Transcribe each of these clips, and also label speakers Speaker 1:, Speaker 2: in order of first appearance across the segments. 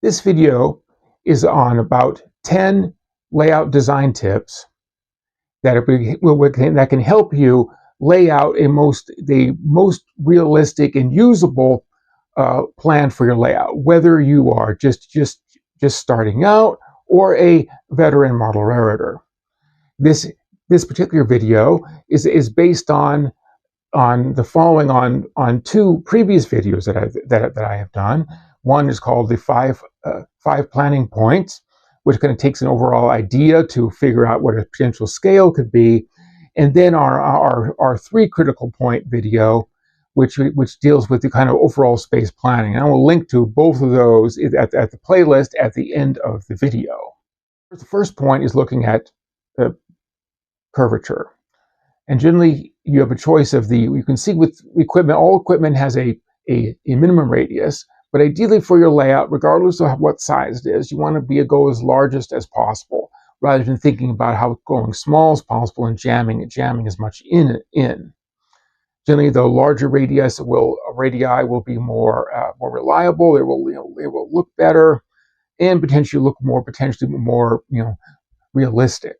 Speaker 1: This video is on about 10 layout design tips that can help you lay out the most realistic and usable plan for your layout, whether you are just starting out or a veteran model editor. This particular video is based on the following on two previous videos that I have done. One is called the five planning points, which kind of takes an overall idea to figure out what a potential scale could be, and then our three critical point video, which deals with the kind of overall space planning. And I will link to both of those at the playlist at the end of the video. The first point is looking at curvature. And generally, you have a choice of you can see with equipment, all equipment has a minimum radius, but ideally for your layout, regardless of what size it is, you want to go as largest as possible, rather than thinking about how going small as possible and jamming as much in. Generally, the larger radii will be more reliable. It will look better, and potentially more realistic.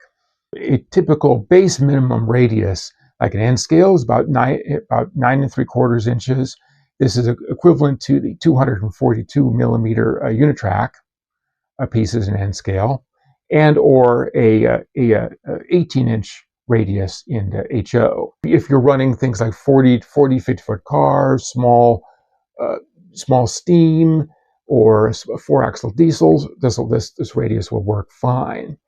Speaker 1: A typical base minimum radius, like an N scale, is about 9 3/4 inches. This is equivalent to the 242 millimeter Unitrack pieces in N scale, and or a 18-inch radius in HO. If you're running things like 50-foot cars, small steam, or 4-axle diesels, this radius will work fine.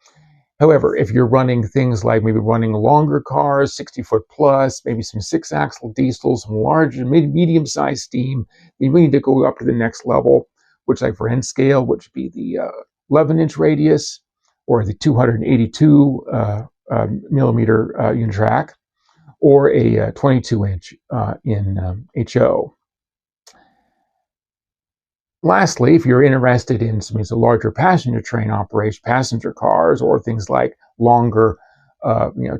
Speaker 1: However, if you're running things like maybe running longer cars, 60-foot plus, maybe some 6-axle diesels, some larger, medium-sized steam, you need to go up to the next level, which, like for N scale, which would be the 11-inch radius, or the 282 millimeter Unitrack, or a 22-inch in HO. Lastly, if you're interested in some larger passenger train operation, passenger cars, or things like longer,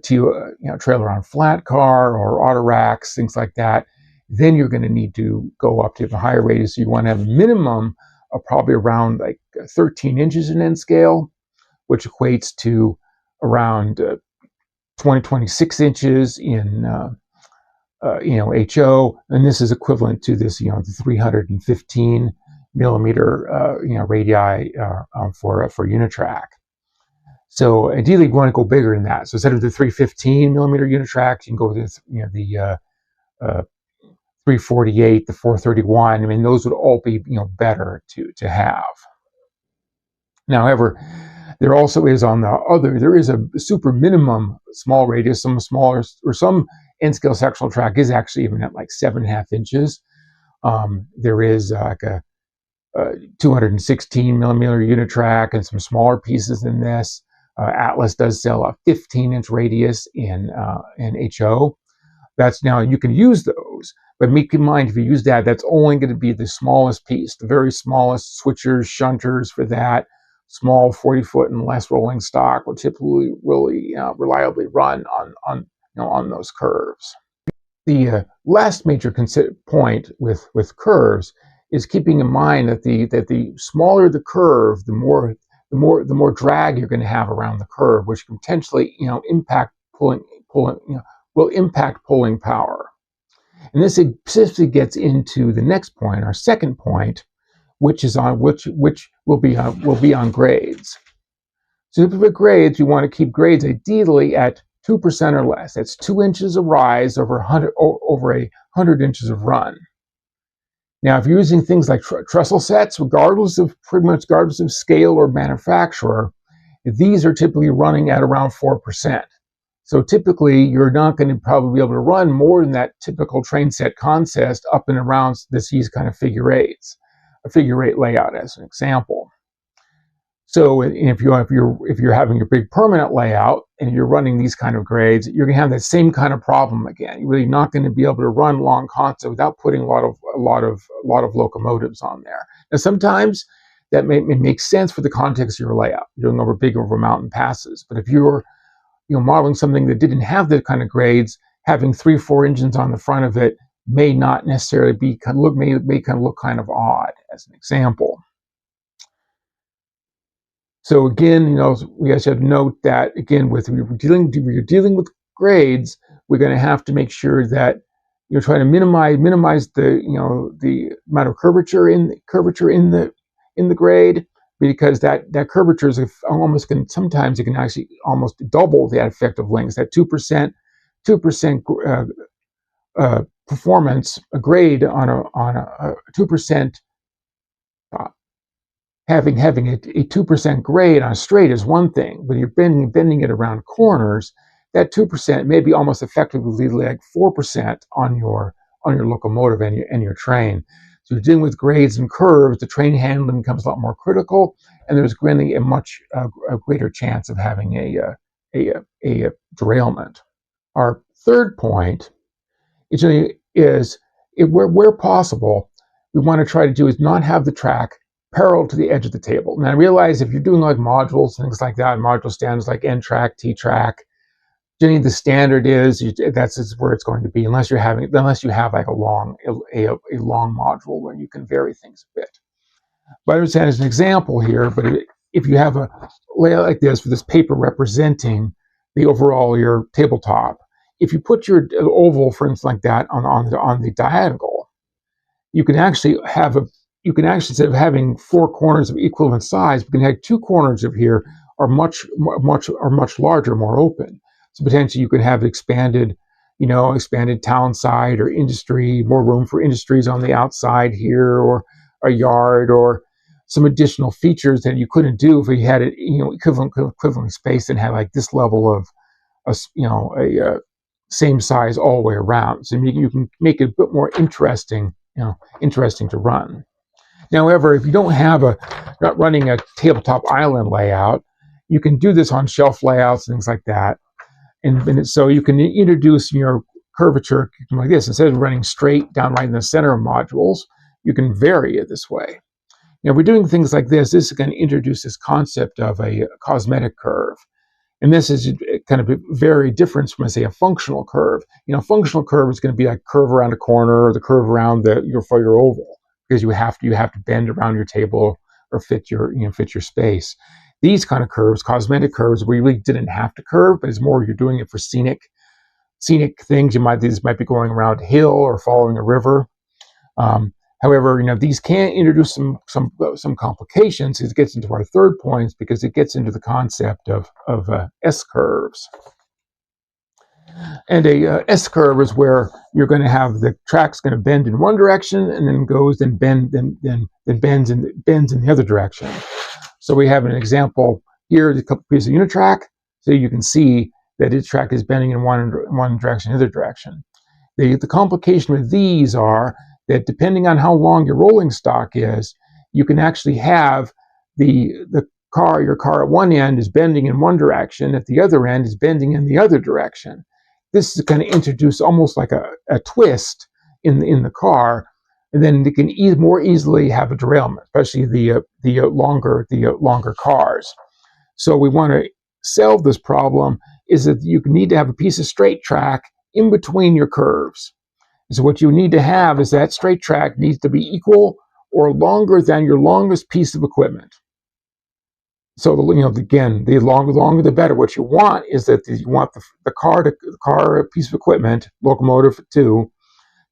Speaker 1: trailer on flat car or auto racks, things like that, then you're going to need to go up to a higher radius. So you want to have a minimum of probably around like 13 inches in N scale, which equates to around 26 inches in HO, and this is equivalent to this the 315 millimeter radii for Unitrack. So ideally, you want to go bigger than that. So instead of the 315 millimeter Unitrack, you can go with the 348, the 431. I mean, those would all be better to have. Now, however, there also is there is a super minimum small radius. Some smaller or some N scale sectional track is actually even at like 7.5 inches. There is like a 216 millimeter Unitrack and some smaller pieces than this. Atlas does sell a 15-inch radius in HO. Now you can use those, but keep in mind if you use that, that's only going to be the smallest piece, the very smallest switchers, shunters for that. Small 40-foot and less rolling stock will typically really reliably run on those curves. The last major point with curves is keeping in mind that the smaller the curve, the more drag you're going to have around the curve, which can potentially impact pulling power. And this specifically gets into the next point, our second point, which will be on grades. So for grades, you want to keep grades ideally at 2% or less. That's 2 inches of rise over 100 inches of run. Now, if you're using things like trestle sets, regardless of scale or manufacturer, these are typically running at around 4%. So typically, you're not going to probably be able to run more than that typical train set consist up and around these kind of figure eights, a figure eight layout as an example. So if you're having your big permanent layout and you're running these kind of grades, you're going to have that same kind of problem again. You're really not going to be able to run long constant without putting a lot of locomotives on there. Now sometimes that may make sense for the context of your layout. You're going over mountain passes, but if you're modeling something that didn't have that kind of grades, having 3-4 engines on the front of it may not necessarily look kind of odd, as an example. So again, we guys have to note that again, when you're dealing with grades, we're going to have to make sure that you're trying to minimize the amount of curvature in the grade, because that curvature is almost going, sometimes it can actually almost double that effective length. That 2% performance, a grade on a 2%, having a 2% grade on a straight is one thing, but you're bending it around corners. That 2% may be almost effectively like 4% on your locomotive and your train. So you're dealing with grades and curves. The train handling becomes a lot more critical, and there's really a much greater chance of having a derailment. Our third point is where possible, we want to try to do is not have the track parallel to the edge of the table. Now I realize if you're doing like modules, things like that, module standards like N track, T track, generally the standard is that's where it's going to be, unless you have like a long module where you can vary things a bit. But I understand as an example here, but if you have a layout like this for this paper representing the overall your tabletop, if you put your oval, for instance, like that on the diagonal, you can actually instead of having 4 corners of equivalent size, you can have 2 corners of here are much larger, more open. So potentially you could have expanded town side or industry, more room for industries on the outside here, or a yard, or some additional features that you couldn't do if you had it, equivalent space and had like this level of a same size all the way around. So you can make it a bit more interesting to run. Now, however, if you not running a tabletop island layout, you can do this on shelf layouts and things like that. And so you can introduce your curvature like this. Instead of running straight down right in the center of modules, you can vary it this way. Now, we're doing things like this. This is going to introduce this concept of a cosmetic curve. And this is kind of very different from, say, a functional curve. Functional curve is going to be like curve around a corner, or the curve around your oval, because you have to bend around your table or fit your space. These kind of curves, cosmetic curves, where you really didn't have to curve, but it's more you're doing it for scenic things. These might be going around a hill or following a river. However, these can introduce some complications. It gets into our third point, because it gets into the concept of S curves. And a S curve is where you're going to have the track's going to bend in one direction and then goes and bends in the other direction. So we have an example here, a couple pieces of unit track, so you can see that its track is bending in one direction, the other direction. The complication with these are that depending on how long your rolling stock is, you can actually have your car at one end is bending in one direction, at the other end is bending in the other direction. This is going to introduce almost like a twist in the car, and then it can more easily have a derailment, especially the longer cars. So we want to solve this problem is that you need to have a piece of straight track in between your curves. So what you need to have is that straight track needs to be equal or longer than your longest piece of equipment. So again, the longer the better. What you want is that you want the car piece of equipment, locomotive too,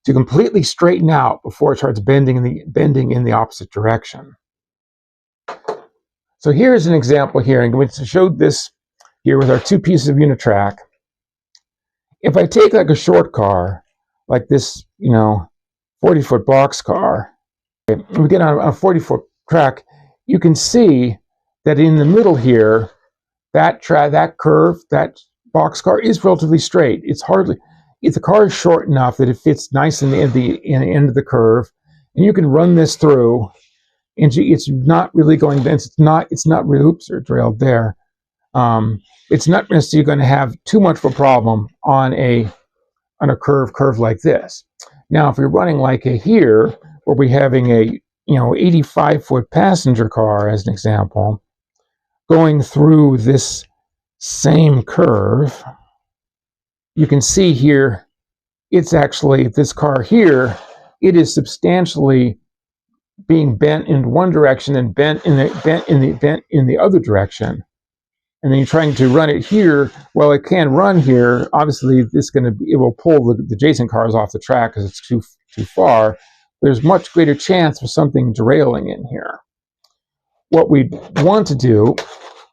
Speaker 1: to completely straighten out before it starts bending in the opposite direction. So here's an example here. I'm going to show this here with our 2 pieces of unit track. If I take like a short car, like this, 40-foot box car, and we get on a 40-foot track, you can see that in the middle here, that curve, that box car is relatively straight. If the car is short enough that it fits nice in the end of the curve, and you can run this through, and it's not really going. It's not really. Oops, or derailed there. It's not necessarily going to have too much of a problem on a curve like this. Now, if you're running like here, where we're having a 85-foot passenger car as an example, going through this same curve, you can see here, it's actually this car here. It is substantially being bent in one direction and bent in the other direction. And then you're trying to run it here. Well, it can run here. Obviously, it will pull the adjacent cars off the track because it's too far. There's much greater chance for something derailing in here. What we want to do,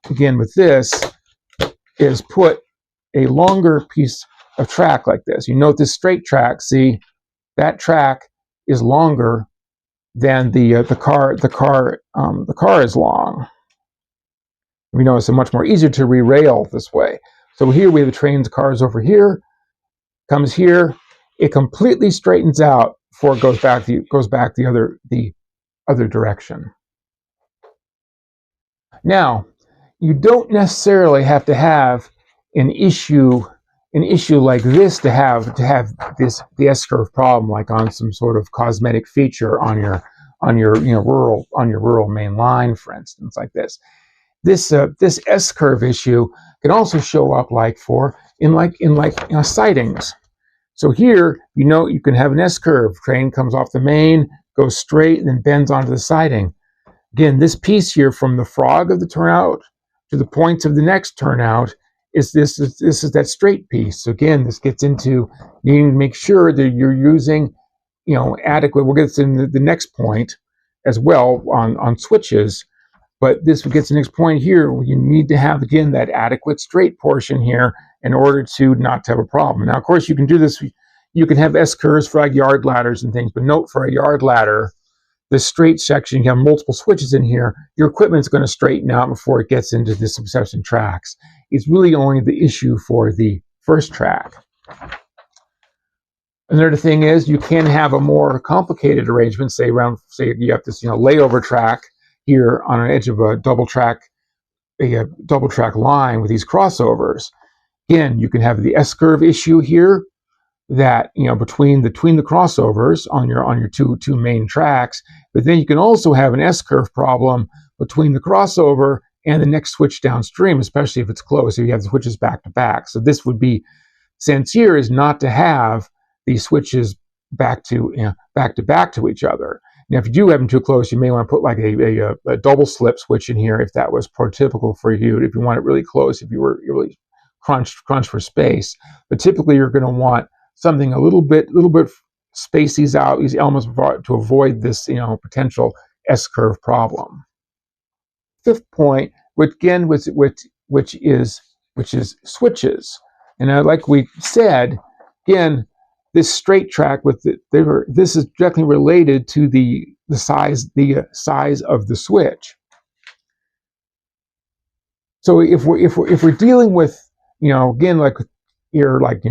Speaker 1: again with this, is put a longer piece of track like this. You note this straight track. See, that track is longer than the car. The car is long. We know it's much more easier to re-rail this way. So here we have the trains, cars over here, comes here, it completely straightens out before it goes back the other direction. Now, you don't necessarily have to have an issue like this to have the S-curve problem, like on some sort of cosmetic feature on your rural main line, for instance, like this. This S-curve issue can also show up in sidings. So here, you can have an S-curve. Train comes off the main, goes straight, and then bends onto the siding. Again, this piece here from the frog of the turnout to the points of the next turnout is that straight piece. So again, this gets into needing to make sure that you're using adequate. We'll get to the next point as well on switches. But this gets to the next point here. You need to have, again, that adequate straight portion here in order to not have a problem. Now, of course, you can do this. You can have S-curves for like yard ladders and things. But note, for a yard ladder, the straight section, you have multiple switches in here. Your equipment's going to straighten out before it gets into the succession tracks. It's really only the issue for the first track. Another thing is you can have a more complicated arrangement. Say you have this layover track here on an edge of a double track line with these crossovers. Again, you can have the S-curve issue here that between the crossovers on your two main tracks, but then you can also have an S-curve problem between the crossover and the next switch downstream, especially if it's close. So you have the switches back to back. So this would be, sense here is not to have these switches back to back to each other. Now, if you do have them too close, you may want to put like a double slip switch in here if that was prototypical for you. If you want it really close, if you were really crunched for space, but typically you're going to want something a little bit space these out, these elements, to avoid this potential S-curve problem. Fifth point, which is switches, and like we said, again, this straight track this is directly related to the size of the switch. So if we're dealing with again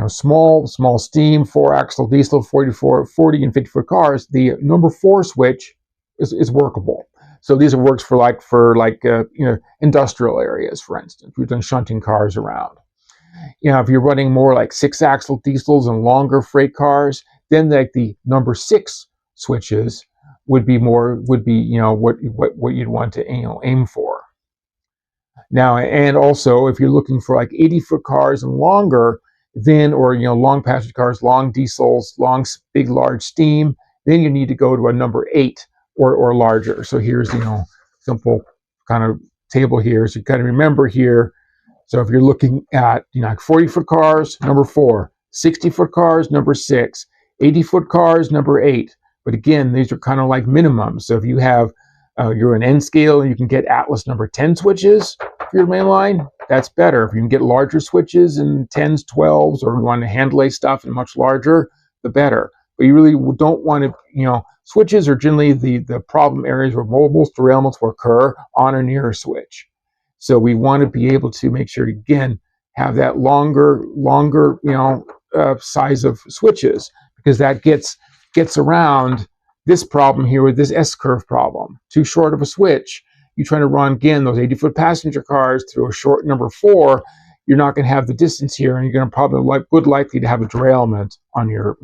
Speaker 1: small steam 4-axle diesel 40 and 50 foot cars, the number 4 switch is workable. So these works for industrial areas, for instance. We've done shunting cars around. If you're running more like 6-axle diesels and longer freight cars, then the number 6 switches would be what you'd want to aim for. Now, and also if you're looking for 80-foot cars and longer, then or long passenger cars, long diesels, large steam, then you need to go to a number 8 or larger. So here's simple kind of table here. So you got to remember here. So if you're looking at 40-foot cars, number 4, 60-foot cars, number 6, 80-foot cars, number 8. But again, these are kind of like minimums. So if you have you're an N scale and you can get Atlas number 10 switches for your main line, that's better. If you can get larger switches and 10s, 12s, or you want to handle stuff and much larger, the better. But you really don't want to, switches are generally the problem areas where most derailments will occur on or near a switch. So we want to be able to make sure, again, have that longer size of switches, because that gets around this problem here with this S-curve problem. Too short of a switch, you're trying to run, again, those 80-foot passenger cars through a short number 4, you're not going to have the distance here, and you're going to probably likely to have a derailment on your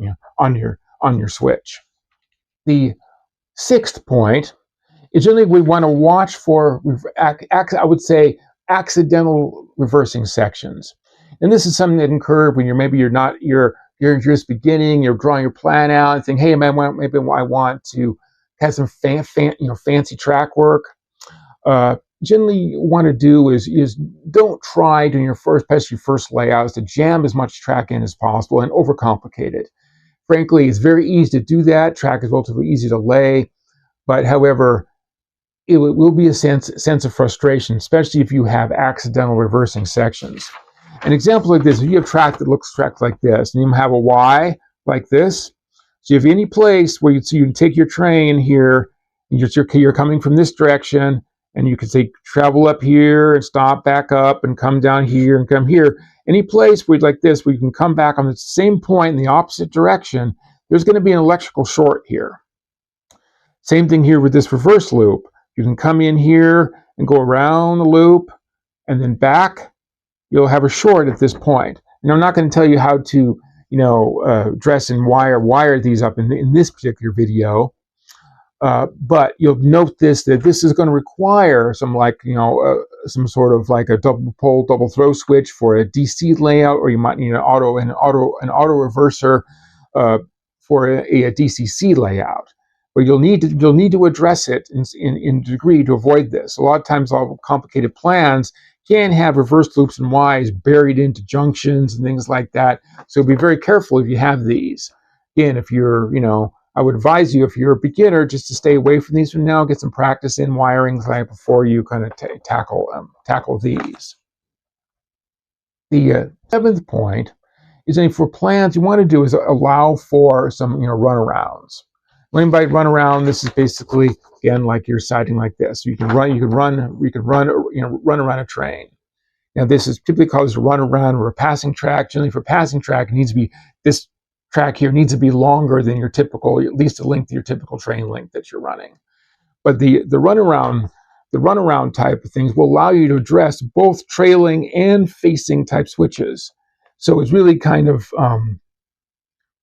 Speaker 1: switch. The 6th point is generally we want to watch for, I would say, accidental reversing sections. And this is something that can occur when you're just beginning, you're drawing your plan out and think, hey, maybe I want to has some fancy track work. Generally, you want to do is don't try doing your first layouts to jam as much track in as possible and overcomplicate it. Frankly, it's very easy to do that. Track is relatively easy to lay, but however, it will be a sense of frustration, especially if you have accidental reversing sections. An example like this: if you have track that looks tracked like this, and you have a Y like this, so if any place where you can take your train here, you're coming from this direction, and you can say travel up here and stop back up and come down here and come here. Any place where like this, where you can come back on the same point in the opposite direction, there's going to be an electrical short here. Same thing here with this reverse loop. You can come in here and go around the loop and then back. You'll have a short at this point. And I'm not going to tell you how to, dress and wire these up in this particular video. But you'll note that this is going to require some sort of like a double pole, double throw switch for a DC layout, or you might need an auto reverser for a DCC layout. But you'll need to address it in degree to avoid this. A lot of times, all complicated plans can have reverse loops and Ys buried into junctions and things like that. So be very careful if you have these. Again, if you're, I would advise you, if you're a beginner, just to stay away from these for now, get some practice in wiring before you kind of tackle these. The seventh point is for plans you want to do is allow for some runarounds. What I mean by runaround, this is basically again like you're siding like this. So you can run around a train. Now this is typically called a runaround or a passing track. Generally, for passing track, it needs to be this track here needs to be longer than your typical, at least the length of your typical train length that you're running. But the runaround type of things will allow you to address both trailing and facing type switches. So it's really kind of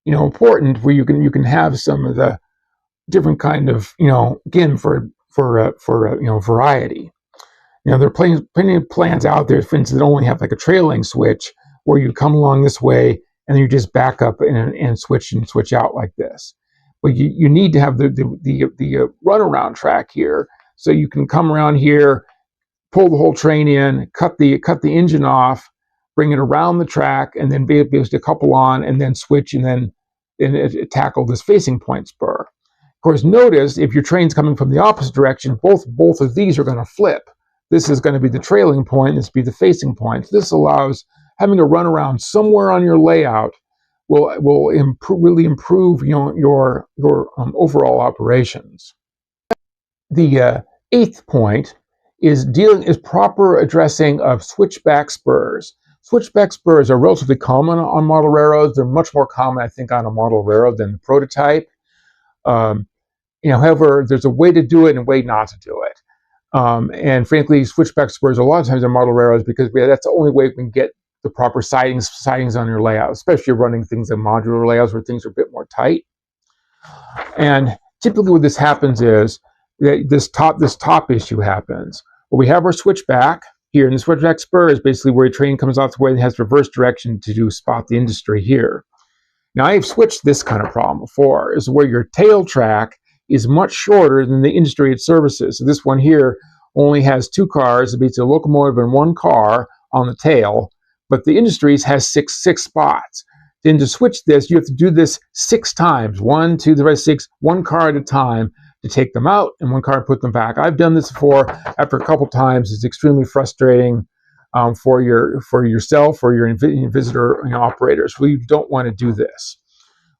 Speaker 1: important where you can have some of the different kind of again for variety. There are plenty of plans out there, for instance, that only have like a trailing switch where you come along this way and then you just back up and switch out like this. But you need to have the runaround track here, so you can come around here, pull the whole train in, cut the engine off, bring it around the track, and then be able to couple on and then switch and then tackle this facing point spur. Of course, notice if your train's coming from the opposite direction, both of these are going to flip. This is going to be the trailing point, this will be the facing point. This allows having a runaround somewhere on your layout will really improve your overall operations. The eighth point is proper addressing of switchback spurs. Switchback spurs are relatively common on model railroads. They're much more common, I think, on a model railroad than the prototype. However, there's a way to do it and a way not to do it. And frankly, switchback spurs a lot of times are model railroads because that's the only way we can get the proper sidings on your layout, especially if you're running things in modular layouts where things are a bit more tight. And typically what this happens is that this top issue happens. Well, we have our switchback here, and the switchback spur is basically where a train comes off the way and has reverse direction to spot the industry here. Now, I've switched this kind of problem before, is where your tail track is much shorter than the industry it services. So this one here only has 2 cars. It beats a locomotive and 1 car on the tail, but the industries has six spots. Then to switch this, you have to do this 6 times, 1, 2, the rest 6, 1 car at a time to take them out and 1 car to put them back. I've done this before. After a couple times, it's extremely frustrating for yourself or your visitor operators. We don't want to do this.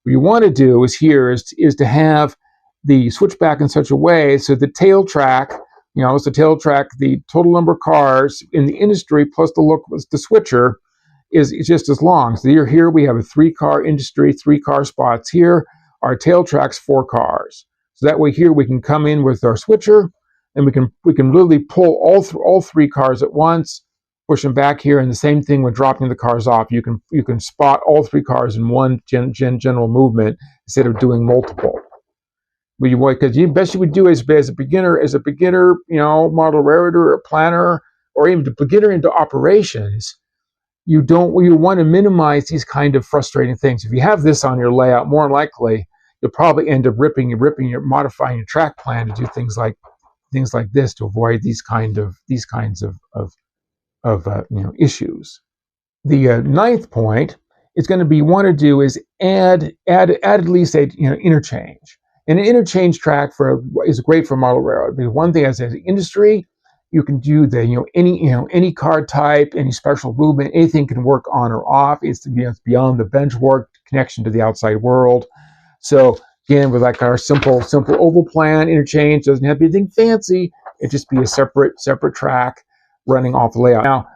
Speaker 1: What you want to do is to have the switchback in such a way so the tail track, the total number of cars in the industry plus the switcher is just as long. So here we have a 3-car industry, 3 car spots here. Our tail track's 4 cars. So that way here we can come in with our switcher and we can literally pull all 3 cars at once, push them back here, and the same thing when dropping the cars off. You can spot all 3 cars in one general movement instead of doing multiple. Because the best you would do as a beginner, model railroader or planner, or even a beginner into operations, you want to minimize these kind of frustrating things. If you have this on your layout, more likely you'll probably end up modifying your track plan to do things like this to avoid these kinds of issues. The ninth point is going to be want to do is add at least a interchange. And an interchange track is great for model railroad because one thing as an industry, you can do the any card type, any special movement, anything can work on or off. It's beyond the bench work connection to the outside world. So again, with like our simple oval plan interchange, doesn't have to be anything fancy. It just be a separate track running off the layout. Now,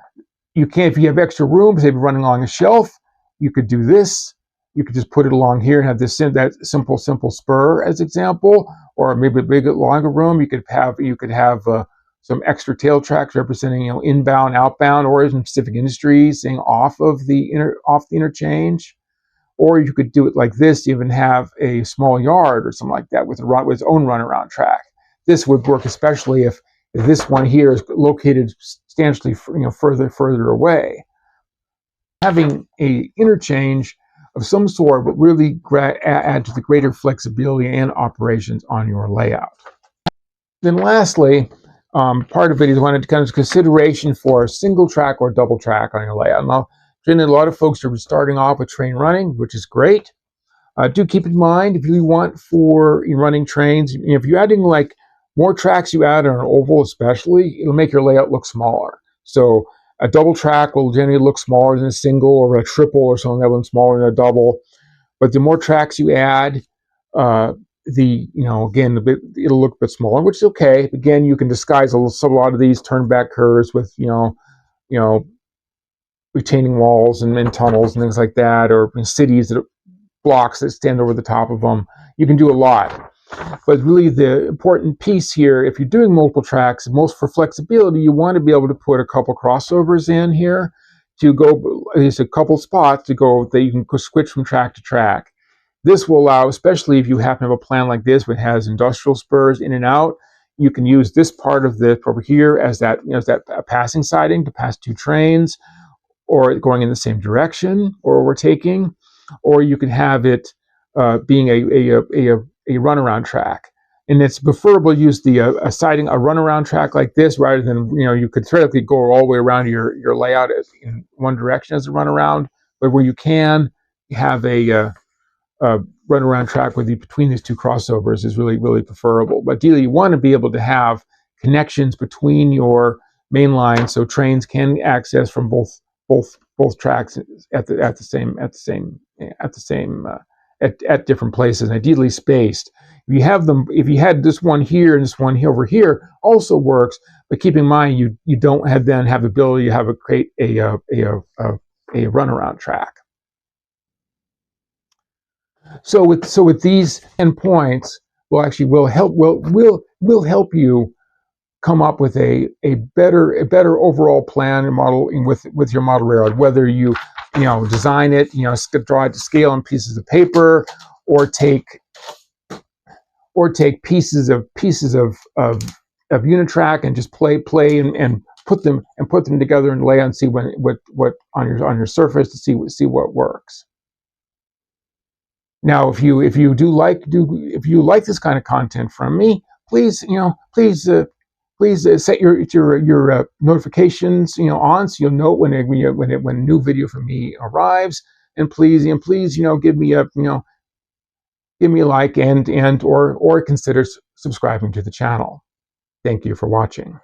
Speaker 1: you can, if you have extra room, say running along a shelf, you could do this. You could just put it along here and have this that simple spur as example, or maybe a bigger, longer room. You could have some extra tail tracks representing inbound, outbound, or in specific industries, saying off the interchange. Or you could do it like this, even have a small yard or something like that with its own runaround track. This would work especially if this one here is located substantially further away. Having a interchange of some sort would really add to the greater flexibility and operations on your layout. Then lastly, part of it is wanted to kind of consideration for a single track or double track on your layout. Now, generally, a lot of folks are starting off with train running, which is great. Do keep in mind if you want for running trains, if you're adding like more tracks you add on an oval especially, it'll make your layout look smaller. So a double track will generally look smaller than a single, or a triple or something that will look smaller than a double. But the more tracks you add, again, it'll look a bit smaller, which is okay. Again, you can disguise a lot of these turn-back curves with, retaining walls and tunnels and things like that, or cities that blocks that stand over the top of them. You can do a lot. But really the important piece here, if you're doing multiple tracks, most for flexibility, you want to be able to put a couple crossovers in here to go, there's a couple spots to go that you can switch from track to track. This will allow, especially if you happen to have a plan like this, which has industrial spurs in and out, you can use this part of this over here as that passing siding to pass two trains, or going in the same direction, or overtaking, or you can have it being a runaround track. And it's preferable to use a runaround track like this rather than, you could theoretically go all the way around your layout in one direction as a runaround, but where you can have a runaround track between these two crossovers is really preferable. But ideally, you want to be able to have connections between your main lines so trains can access from both tracks at different places, and ideally spaced. If you had this one here and this one here over here, also works. But keep in mind, you don't then have the ability to create a runaround track. So with these 10 points, will help you come up with a better overall plan and model with your model railroad, whether you design it, draw it to scale on pieces of paper, or take pieces of Unitrack and just play and put them together and lay on, see what on your surface to see what works. Now, if you like this kind of content from me, please set your notifications on, so you'll know when a new video from me arrives. And please give me a like and or consider subscribing to the channel. Thank you for watching.